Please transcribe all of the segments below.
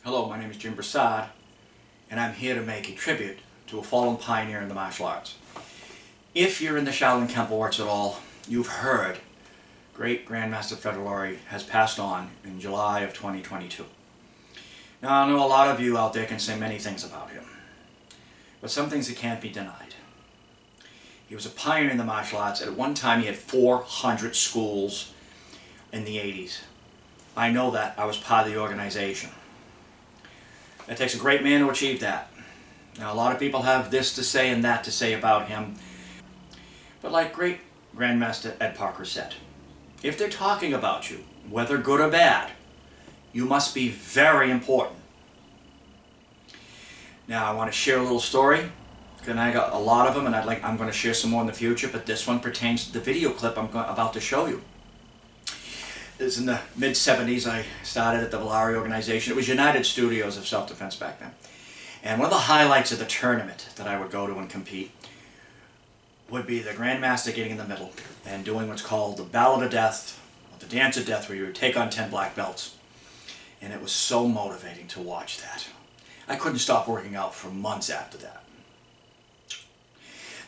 Hello, my name is Jim Brassard, and I'm here to make a tribute to a fallen pioneer in the martial arts. If you're in the Shaolin Kempo arts at all, you've heard great Grandmaster Villari has passed on in July of 2022. Now, I know a lot of you out there can say many things about him, but some things that can't be denied. He was a pioneer in the martial arts. At one time, he had 400 schools in the 80s. I know that. I was part of the organization. It takes a great man to achieve that. Now, a lot of people have this to say and that to say about him. But like great Grandmaster Ed Parker said, if they're talking about you, whether good or bad, you must be very important. Now, I want to share a little story, and I got a lot of them, and I'm going to share some more in the future, but this one pertains to the video clip I'm about to show you. It was in the mid-70s. I started at the Villari organization. It was United Studios of Self-Defense back then. And one of the highlights of the tournament that I would go to and compete would be the Grandmaster getting in the middle and doing what's called the Ballad of Death, or the Dance of Death, where you would take on 10 black belts. And it was so motivating to watch that. I couldn't stop working out for months after that.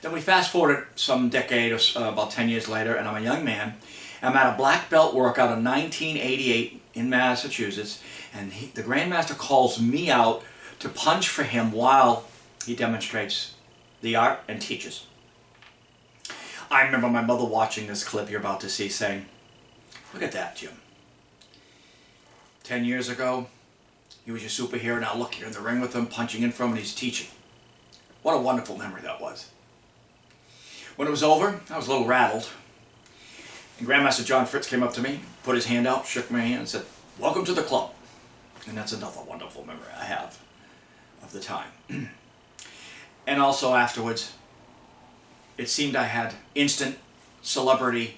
Then we fast forwarded some decade, or about 10 years later, and I'm a young man. I'm at a black belt workout in 1988 in Massachusetts, and the Grandmaster calls me out to punch for him while he demonstrates the art and teaches. I remember my mother watching this clip you're about to see saying, "Look at that, Jim. 10 years ago, he was your superhero. Now look, you're in the ring with him, punching in from him, and he's teaching." What a wonderful memory that was. When it was over, I was a little rattled. And Grandmaster John Fritz came up to me, put his hand out, shook my hand, and said, "Welcome to the club." And that's another wonderful memory I have of the time. And also afterwards, it seemed I had instant celebrity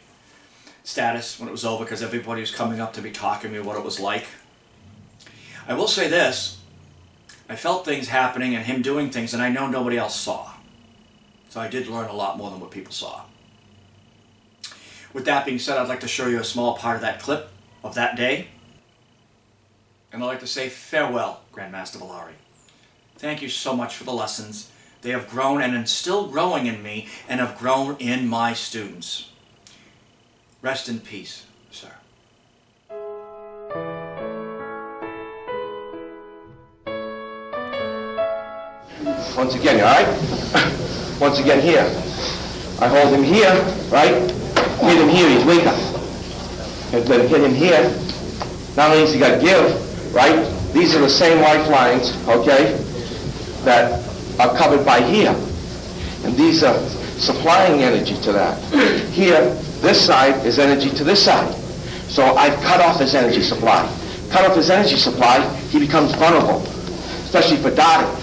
status when it was over, because everybody was coming up to me, talking to me what it was like. I will say this, I felt things happening and him doing things, and I know nobody else saw. So I did learn a lot more than what people saw. With that being said, I'd like to show you a small part of that clip of that day. And I'd like to say farewell, Grandmaster Villari. Thank you so much for the lessons. They have grown and are still growing in me, and have grown in my students. Rest in peace, sir. Once again, all right? Once again here. I hold him here, right? Hit him here, he's weaker. And then hit him here. Not only has he got give, right? These are the same lifelines, okay, that are covered by here. And these are supplying energy to that. Here, this side is energy to this side. So I've cut off his energy supply. Cut off his energy supply, he becomes vulnerable, especially for darting.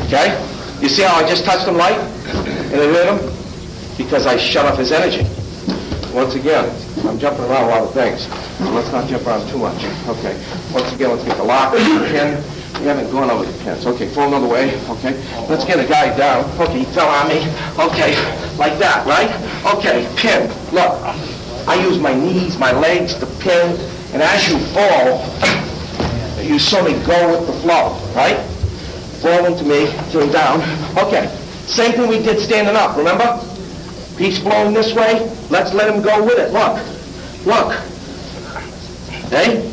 Okay? You see how I just touched him light and it hit him? Because I shut off his energy. Once again, I'm jumping around a lot of things, so let's not jump around too much. Okay, once again, let's get the lock, the pin. We haven't gone over the pins. Okay, throw another way. Okay, let's get a guy down. Okay, he fell on me. Okay, like that, right? Okay, pin. Look, I use my knees, my legs to pin, and as you fall, you sort of go with the flow, right? Fall into me, turn down. Okay, same thing we did standing up, remember? He's flowing this way. Let's let him go with it. Look. Look. Hey?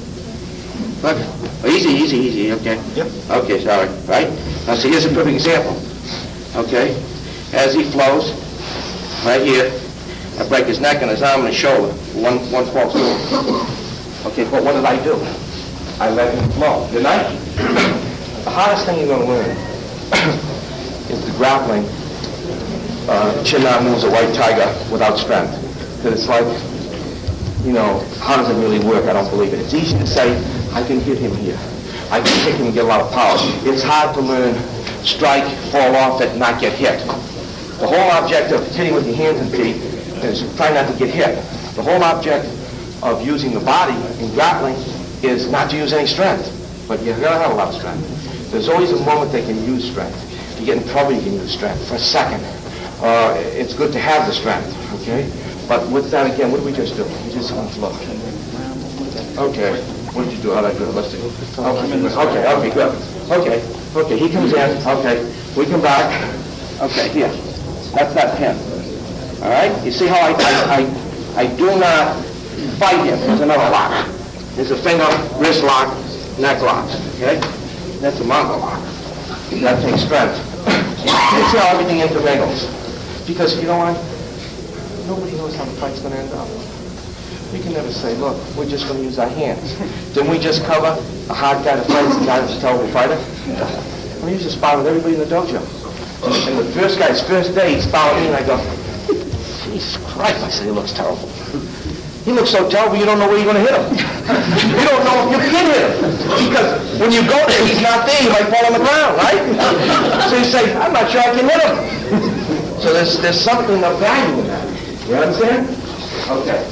Look. Easy, easy, easy. Okay. Yep. Okay, sorry. Right? Now, see, here's a perfect example. Okay? As he flows, right here, I break his neck and his arm and his shoulder. One false swoop. Okay, but what did I do? I let him flow. Didn't I? The hardest thing you're going to learn is the grappling. Chin-arm moves a white tiger without strength. Because it's like, you know, how does it really work? I don't believe it. It's easy to say, I can hit him here. I can kick him and get a lot of power. It's hard to learn strike, fall off it, not get hit. The whole object of hitting with your hands and feet is try not to get hit. The whole object of using the body in grappling is not to use any strength. But you're going to have a lot of strength. There's always a moment they can use strength. If you get in trouble, you can use strength for a second. It's good to have the strength, okay? But with that, again, what did we just do? We just look. Okay. What did you do? How'd I do it? Let's see. Okay, good. Okay, he comes in. Okay, we come back. Okay, here. That's him. All right? You see how I do not fight him. There's another lock. There's a finger, wrist lock, neck lock. Okay? That's a Mongol lock. That takes strength. You see how everything intermingles. Because you know what? Nobody knows how the fight's going to end up. We can never say, look, we're just going to use our hands. Didn't we just cover a hard guy that fights the guy that's a terrible fighter? We used to spar with everybody in the dojo. And the first guy's first day, he's sparring me, and I go, Jesus Christ, I said, he looks terrible. He looks so terrible, you don't know where you're going to hit him. You don't know if you can hit him. Because when you go there, he's not there, you might fall on the ground, right? So you say, I'm not sure I can hit him. So there's something of value in that. You understand? Okay.